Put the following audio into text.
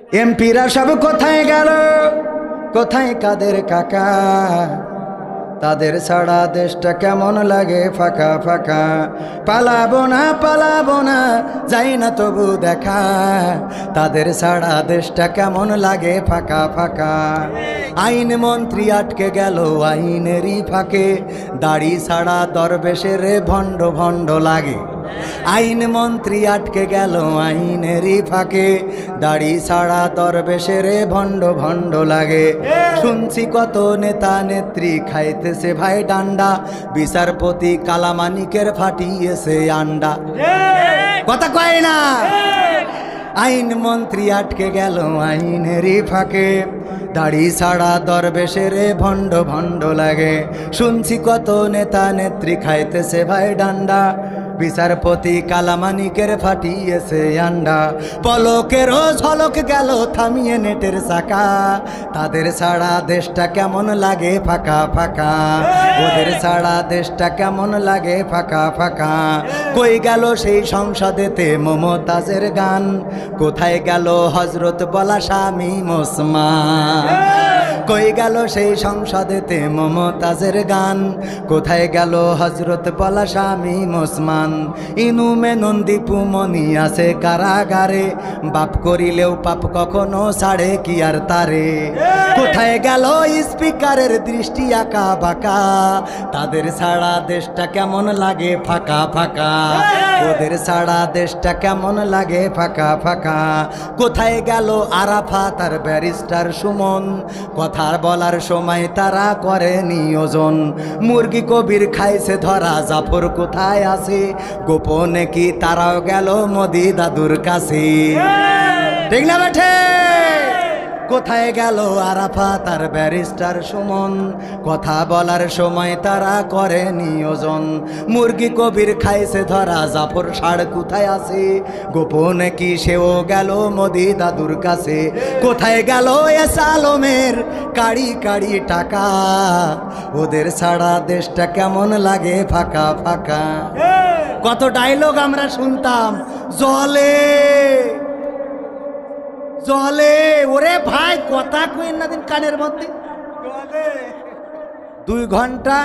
এমপিরা সব কোথায় গেল, কোথায় কাদের কাকা? তাদের ছাড়া দেশটা কেমন লাগে ফাঁকা ফাঁকা। পালাবো না যাই না তবু দেখা, তাদের ছাড়া দেশটা কেমন লাগে ফাঁকা ফাঁকা। আইন মন্ত্রী আটকে গেল আইনেরই ফাঁকে, দাড়ি ছাড়া দরবেশের ভণ্ড ভণ্ড লাগে। আইন মন্ত্রী আটকে গেল আইনেরই ফাঁকে, দাড়ি ছাড়া দরবেশের ভণ্ড ভণ্ড লাগে। শুনছি কত নেতা নেত্রী খাইতেছে ভাই ডান্ডা, বিচারপতি কালামানিকের ফাটিয়েছে আন্ডা। কথা কয় না? আইন মন্ত্রী আটকে গেল আইনেরই ফাঁকে, দাড়ি ছাড়া দরবেশের ভণ্ড ভণ্ড লাগে। শুনছি কত নেতা নেত্রী খাইতেছে ভাই ডান্ডা, বিচারপতি কালামানিকের ফাটিয়েছে আন্ডা। পলকেরও ঝলক গেল থামিয়ে নেটের চাকা, তাদের ছাড়া দেশটা কেমন লাগে ফাঁকা ফাঁকা। ওদের ছাড়া দেশটা কেমন লাগে ফাঁকা ফাঁকা। কই গেল সেই সংসদেতে মমতাজের গান, কোথায় গেল হজরত বলা শামীম ওসমান? কই গেল সেই সংসদেতে মমতাজের গান, কোথায় গেল হজরত বলা শামীম ওসমান? ইনুমে নন্দীপু মনি আছে কারাগারে, বাপ করিলেও পাপ কখনো ছাড়ে কি আর তারে? কোথায় গেল স্পিকারের দৃষ্টি আঁকা বাঁকা, তাদের ছাড়া দেশটা কেমন লাগে ফাঁকা ফাঁকা। ওদের ছাড়া দেশটা কেমন লাগে ফাঁকা ফাঁকা। কোথায় গেল আরাফাত আর ব্যারিস্টার সুমন, কথার বলার সময় তারা করে নিয়োজন। মুরগি কবির খাইছে ধরা, জাফর কোথায় আছে? গোপনে কি তারাও গেল মোদি দাদুর কাছে? ঠিক না বেঠে? কোথায় গেল আরাফাত আর ব্যারিস্টার সুমন, কথা বলার সময় তারা করে নিয়োজন। মুরগি কবির খাইছে ধরা, জাফর ষাড় কোথায় আছে? গোপনে কি সেও গেল মোদি দাদুর কাছে? কোথায় গেল এস আলমের কাড়ি কাড়ি টাকা, ওদের ছাড়া দেশটা কেমন লাগে ফাঁকা ফাঁকা। কত ডায়লগ আমরা শুনতাম, জলে জলে। ওরে ভাই কথা কই না দিন কানের মধ্যে 2 ঘন্টা